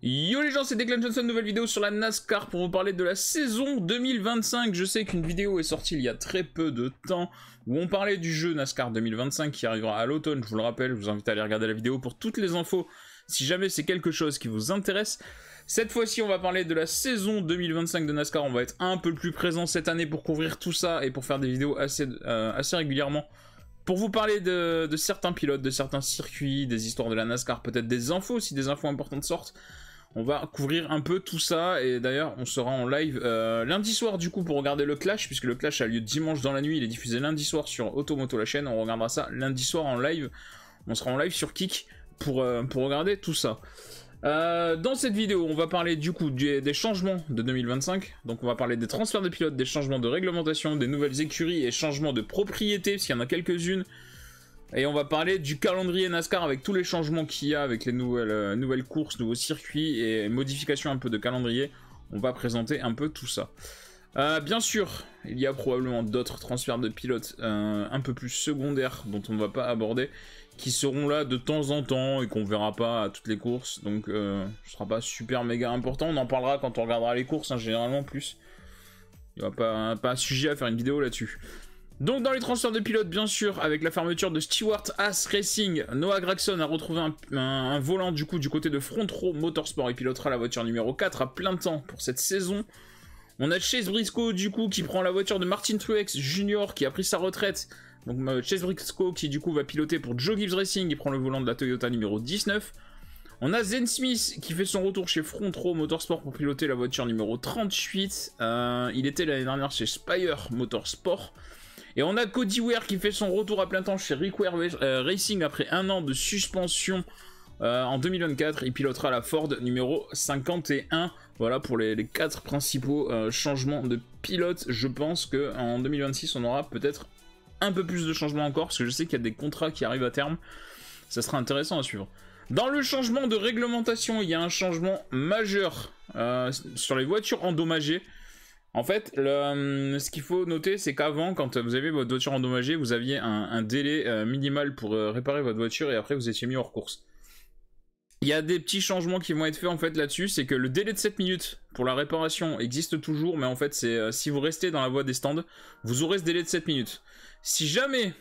Yo les gens, c'est Declan Johnson, nouvelle vidéo sur la NASCAR pour vous parler de la saison 2025. Je sais qu'une vidéo est sortie il y a très peu de temps où on parlait du jeu NASCAR 2025 qui arrivera à l'automne, je vous le rappelle, je vous invite à aller regarder la vidéo pour toutes les infos si jamais c'est quelque chose qui vous intéresse. Cette fois-ci, on va parler de la saison 2025 de NASCAR, on va être un peu plus présent cette année pour couvrir tout ça et pour faire des vidéos assez régulièrement. Pour vous parler de certains pilotes, de certains circuits, des histoires de la NASCAR, peut-être des infos si des infos importantes sortent. On va couvrir un peu tout ça, et d'ailleurs on sera en live lundi soir du coup pour regarder le Clash, puisque le Clash a lieu dimanche dans la nuit, il est diffusé lundi soir sur Automoto la chaîne, on regardera ça lundi soir en live, on sera en live sur Kick pour regarder tout ça. Dans cette vidéo on va parler du coup des changements de 2025, donc on va parler des transferts de pilotes, des changements de réglementation, des nouvelles écuries et changements de propriété, parce qu'il y en a quelques-unes. Et on va parler du calendrier NASCAR avec tous les changements qu'il y a, avec les nouvelles courses, nouveaux circuits et modifications un peu de calendrier. On va présenter un peu tout ça. Bien sûr, il y a probablement d'autres transferts de pilotes un peu plus secondaires dont on ne va pas aborder, qui seront là de temps en temps et qu'on verra pas à toutes les courses. Donc ce sera pas super méga important, on en parlera quand on regardera les courses, hein, généralement plus. Il n'y aura pas un sujet à faire une vidéo là-dessus. Donc dans les transferts de pilotes, bien sûr, avec la fermeture de Stewart Haas Racing, Noah Gragson a retrouvé un volant du coup du côté de Front Row Motorsport et pilotera la voiture numéro 4 à plein temps pour cette saison. On a Chase Briscoe du coup qui prend la voiture de Martin Truex Jr. qui a pris sa retraite. Donc Chase Briscoe qui du coup va piloter pour Joe Gibbs Racing, il prend le volant de la Toyota numéro 19. On a Zen Smith qui fait son retour chez Front Row Motorsport pour piloter la voiture numéro 38. Il était l'année dernière chez Spire Motorsport. Et on a Cody Ware qui fait son retour à plein temps chez Rick Ware Racing après un an de suspension en 2024. Il pilotera la Ford numéro 51. Voilà pour les 4 principaux changements de pilote. Je pense qu'en 2026, on aura peut-être un peu plus de changements encore, parce que je sais qu'il y a des contrats qui arrivent à terme. Ça sera intéressant à suivre. Dans le changement de réglementation, il y a un changement majeur sur les voitures endommagées. En fait, ce qu'il faut noter, c'est qu'avant, quand vous avez votre voiture endommagée, vous aviez un délai minimal pour réparer votre voiture et après vous étiez mis hors course. Il y a des petits changements qui vont être faits en fait là-dessus, c'est que le délai de 7 minutes pour la réparation existe toujours, mais en fait c'est si vous restez dans la voie des stands, vous aurez ce délai de 7 minutes. Si jamais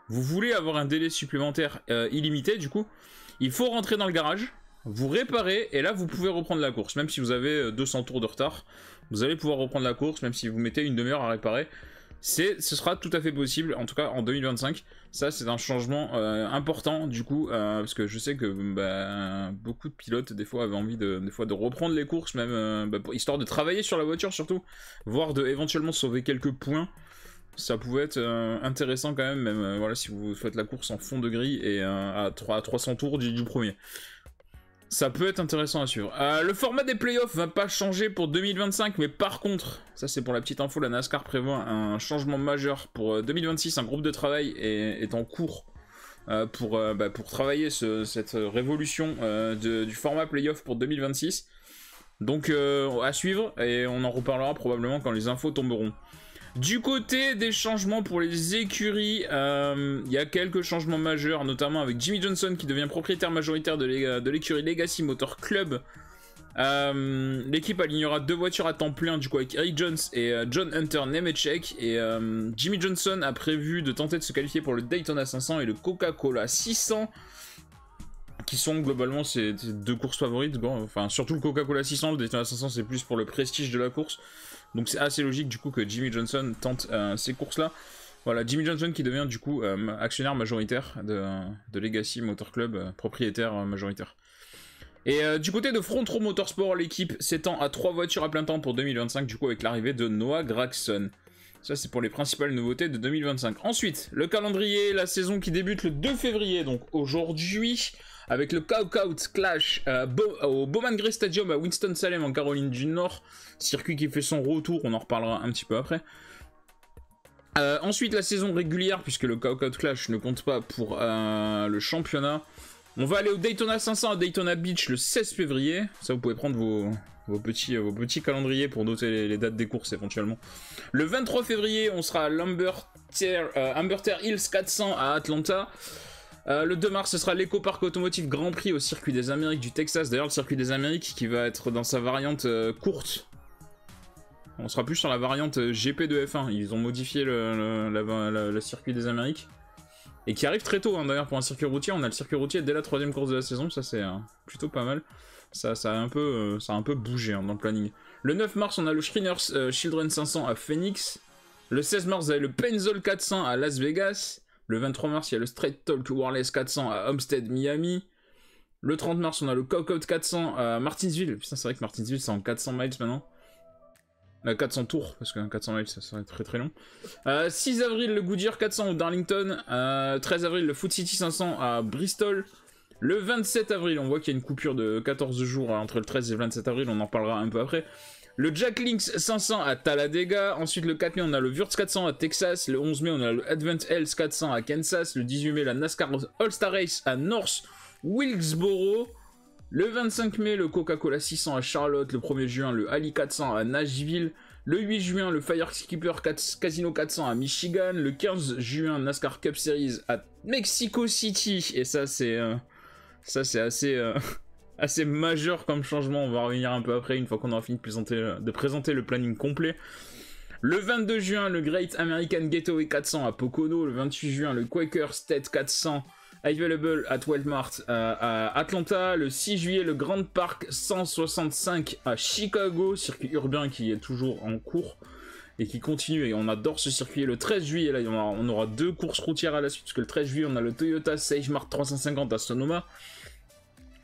vous voulez avoir un délai supplémentaire illimité du coup, il faut rentrer dans le garage, vous réparez et là vous pouvez reprendre la course, même si vous avez 200 tours de retard. Vous allez pouvoir reprendre la course, même si vous mettez une demi-heure à réparer. Ce sera tout à fait possible, en tout cas en 2025. Ça, c'est un changement important, du coup, parce que je sais que beaucoup de pilotes, des fois, avaient envie de reprendre les courses, même histoire de travailler sur la voiture, surtout, voire de éventuellement sauver quelques points. Ça pouvait être intéressant quand même, voilà, si vous faites la course en fond de grille et à 300 tours du premier. Ça peut être intéressant à suivre. Le format des playoffs va pas changer pour 2025, mais par contre, ça c'est pour la petite info, la NASCAR prévoit un changement majeur pour 2026. Un groupe de travail est en cours pour travailler cette révolution du format playoff pour 2026. Donc à suivre, et on en reparlera probablement quand les infos tomberont. Du côté des changements pour les écuries, il y a quelques changements majeurs, notamment avec Jimmie Johnson qui devient propriétaire majoritaire de l'écurie Legacy Motor Club. L'équipe alignera 2 voitures à temps plein, du coup avec Eric Jones et John Hunter Nemechek. Et Jimmie Johnson a prévu de tenter de se qualifier pour le Daytona 500 et le Coca-Cola 600. Qui sont globalement ses 2 courses favorites, bon, enfin surtout le Coca-Cola 600, le Daytona 500 c'est plus pour le prestige de la course, donc c'est assez logique du coup que Jimmie Johnson tente ces courses-là. Voilà, Jimmie Johnson qui devient du coup actionnaire majoritaire de Legacy Motor Club, propriétaire majoritaire. Et du côté de Front Row Motorsport, l'équipe s'étend à 3 voitures à plein temps pour 2025, du coup avec l'arrivée de Noah Gragson. Ça c'est pour les principales nouveautés de 2025. Ensuite, le calendrier, la saison qui débute le 2 février, donc aujourd'hui, avec le Cow-Out Clash au Bowman Gray Stadium à Winston-Salem en Caroline du Nord. Circuit qui fait son retour, on en reparlera un petit peu après. Ensuite, la saison régulière, puisque le Cow-Out Clash ne compte pas pour le championnat. On va aller au Daytona 500 à Daytona Beach le 16 février. Ça, vous pouvez prendre vos petits calendriers pour noter les dates des courses éventuellement. Le 23 février, on sera à Humber Hills 400 à Atlanta. Le 2 mars, ce sera l'Eco-Park Automotive Grand Prix au circuit des Amériques du Texas. D'ailleurs, le circuit des Amériques qui va être dans sa variante courte. On sera plus sur la variante GP de F1. Ils ont modifié le circuit des Amériques. Et qui arrive très tôt, hein, d'ailleurs, pour un circuit routier. On a le circuit routier dès la 3ème course de la saison. Ça, c'est plutôt pas mal. Ça a un peu bougé hein, dans le planning. Le 9 mars, on a le Shriners Children 500 à Phoenix. Le 16 mars, vous avez le Pennzoil 400 à Las Vegas. Le 23 mars, il y a le Straight Talk Wireless 400 à Homestead, Miami. Le 30 mars, on a le Cocout 400 à Martinsville. Putain, c'est vrai que Martinsville, c'est en 400 miles maintenant. 400 tours, parce que 400 miles, ça serait très très long. 6 avril, le Goodyear 400 au Darlington. 13 avril, le Food City 500 à Bristol. Le 27 avril, on voit qu'il y a une coupure de 14 jours entre le 13 et le 27 avril, on en parlera un peu après. Le Jack Links 500 à Talladega. Ensuite, le 4 mai, on a le Wurz 400 à Texas. Le 11 mai, on a le Advent Health 400 à Kansas. Le 18 mai, la NASCAR All-Star Race à North Wilkesboro. Le 25 mai, le Coca-Cola 600 à Charlotte. Le 1er juin, le Ali 400 à Nashville. Le 8 juin, le Firekeeper Casino 400 à Michigan. Le 15 juin, NASCAR Cup Series à Mexico City. Et ça, c'est assez majeur comme changement. On va revenir un peu après, une fois qu'on aura fini de présenter le planning complet. Le 22 juin, le Great American Gateway 400 à Pocono. Le 28 juin, le Quaker State 400 available at Walmart à Atlanta. Le 6 juillet, le Grand Park 165 à Chicago, circuit urbain qui est toujours en cours et qui continue, et on adore ce circuit. Le 13 juillet, là, on aura 2 courses routières à la suite, parce que le 13 juillet, on a le Toyota SageMart 350 à Sonoma.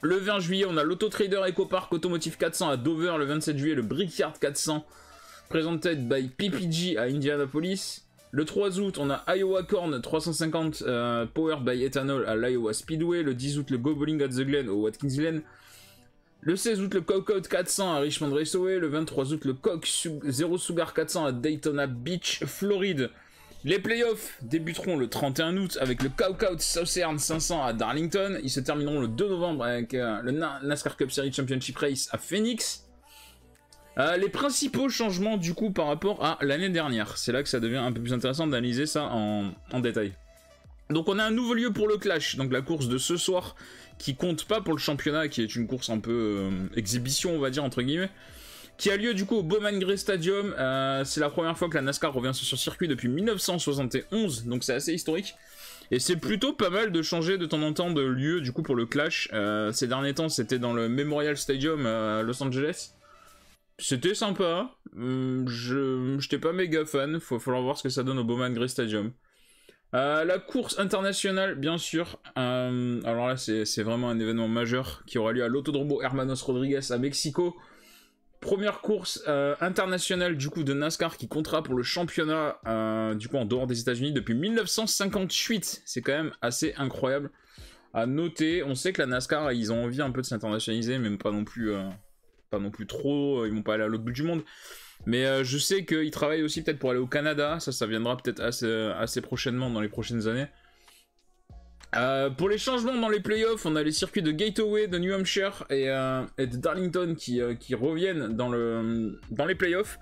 Le 20 juillet, on a l'Auto-Trader Eco-Park Automotive 400 à Dover. Le 27 juillet, le Brickyard 400 presented by PPG à Indianapolis. Le 3 août, on a Iowa Corn 350 powered by ethanol à l'Iowa Speedway. Le 10 août, le Go Bowling at the Glen au Watkins Glen. Le 16 août, le Cocout 400 à Richmond Raceway. Le 23 août, le Coke Zero Sugar 400 à Daytona Beach, Floride. Les playoffs débuteront le 31 août avec le Cocout Southern 500 à Darlington. Ils se termineront le 2 novembre avec le NASCAR Cup Series Championship Race à Phoenix. Les principaux changements du coup par rapport à l'année dernière. C'est là que ça devient un peu plus intéressant d'analyser ça en détail. Donc on a un nouveau lieu pour le Clash, donc la course de ce soir qui compte pas pour le championnat, qui est une course un peu exhibition on va dire entre guillemets, qui a lieu du coup au Bowman Gray Stadium. C'est la première fois que la NASCAR revient sur ce circuit depuis 1971, donc c'est assez historique. Et c'est plutôt pas mal de changer de temps en temps de lieu du coup pour le Clash. Ces derniers temps c'était dans le Memorial Stadium à Los Angeles. C'était sympa, j'étais pas méga fan, faut falloir voir ce que ça donne au Bowman Gray Stadium. La course internationale, bien sûr, alors là c'est vraiment un événement majeur qui aura lieu à l'Autodromo Hermanos Rodriguez à Mexico. Première course internationale du coup de NASCAR qui comptera pour le championnat du coup en dehors des États-Unis depuis 1958, c'est quand même assez incroyable à noter. On sait que la NASCAR ils ont envie un peu de s'internationaliser, même pas non plus trop, ils vont pas aller à l'autre bout du monde. Mais je sais qu'ils travaillent aussi peut-être pour aller au Canada, ça viendra peut-être assez prochainement dans les prochaines années. Pour les changements dans les playoffs, on a les circuits de Gateway, de New Hampshire et de Darlington qui reviennent dans les playoffs,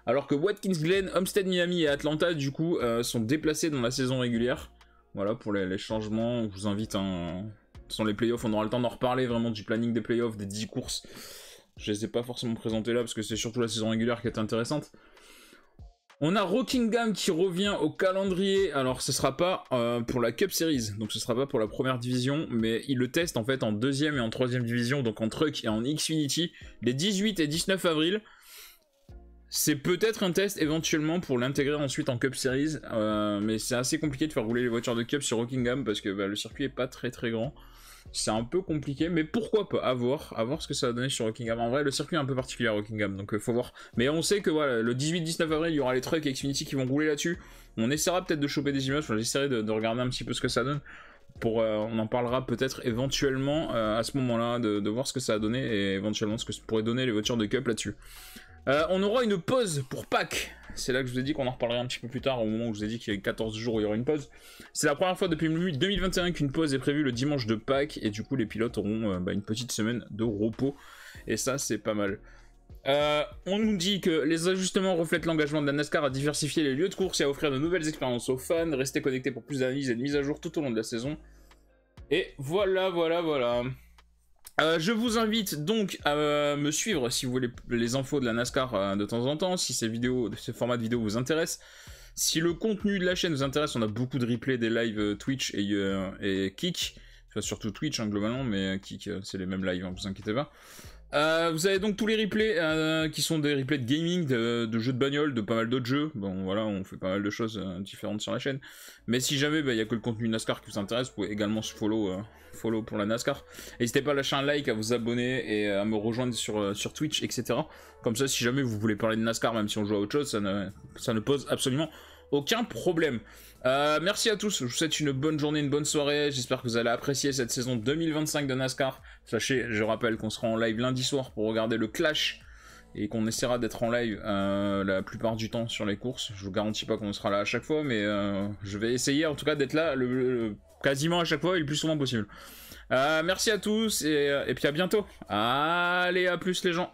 alors que Watkins Glen, Homestead, Miami et Atlanta du coup sont déplacés dans la saison régulière. Voilà pour les changements, je vous invite, ce sont les playoffs, on aura le temps d'en reparler vraiment du planning des playoffs, des 10 courses. Je les ai pas forcément présentés là parce que c'est surtout la saison régulière qui est intéressante. On a Rockingham qui revient au calendrier. Alors ce sera pas pour la Cup Series, donc ce sera pas pour la première division, mais ils le testent en fait en 2e et en 3e division, donc en Truck et en Xfinity, les 18 et 19 avril. C'est peut-être un test éventuellement pour l'intégrer ensuite en Cup Series, mais c'est assez compliqué de faire rouler les voitures de Cup sur Rockingham parce que le circuit est pas très grand. C'est un peu compliqué, mais pourquoi pas, à voir ce que ça va donner sur Rockingham. En vrai, le circuit est un peu particulier à Rockingham, donc faut voir. Mais on sait que voilà, le 18-19 avril, il y aura les trucks et Xfinity qui vont rouler là-dessus. On essaiera peut-être de choper des images, j'essaierai de regarder un petit peu ce que ça donne. On en parlera peut-être éventuellement à ce moment-là, de voir ce que ça a donné et éventuellement ce que pourraient donner les voitures de Cup là-dessus. On aura une pause pour Pâques. C'est là que je vous ai dit qu'on en reparlerait un petit peu plus tard, au moment où je vous ai dit qu'il y a 14 jours où il y aura une pause. C'est la première fois depuis 2021 qu'une pause est prévue le dimanche de Pâques, et du coup les pilotes auront une petite semaine de repos, et ça c'est pas mal. On nous dit que les ajustements reflètent l'engagement de la NASCAR à diversifier les lieux de course et à offrir de nouvelles expériences aux fans. Restez connectés pour plus d'analyses et de mises à jour tout au long de la saison. Et voilà. Je vous invite donc à me suivre si vous voulez les infos de la NASCAR de temps en temps, si ce format de vidéo vous intéresse. Si le contenu de la chaîne vous intéresse, on a beaucoup de replays des lives Twitch et Kick. Enfin, surtout Twitch hein, globalement, mais Kick c'est les mêmes lives, hein, vous inquiétez pas. Vous avez donc tous les replays qui sont des replays de gaming, de jeux de bagnole, de pas mal d'autres jeux. Bon voilà, on fait pas mal de choses différentes sur la chaîne. Mais si jamais il y a que le contenu NASCAR qui vous intéresse, vous pouvez également se follow pour la NASCAR. N'hésitez pas à lâcher un like, à vous abonner et à me rejoindre sur Twitch, etc. Comme ça, si jamais vous voulez parler de NASCAR, même si on joue à autre chose, ça ne pose absolument aucun problème. Merci à tous, je vous souhaite une bonne journée, une bonne soirée, j'espère que vous allez apprécier cette saison 2025 de NASCAR. Sachez, je rappelle qu'on sera en live lundi soir pour regarder le Clash, et qu'on essaiera d'être en live la plupart du temps sur les courses. Je vous garantis pas qu'on sera là à chaque fois, mais je vais essayer en tout cas d'être là quasiment à chaque fois et le plus souvent possible. Merci à tous, et puis à bientôt. Allez, à plus les gens.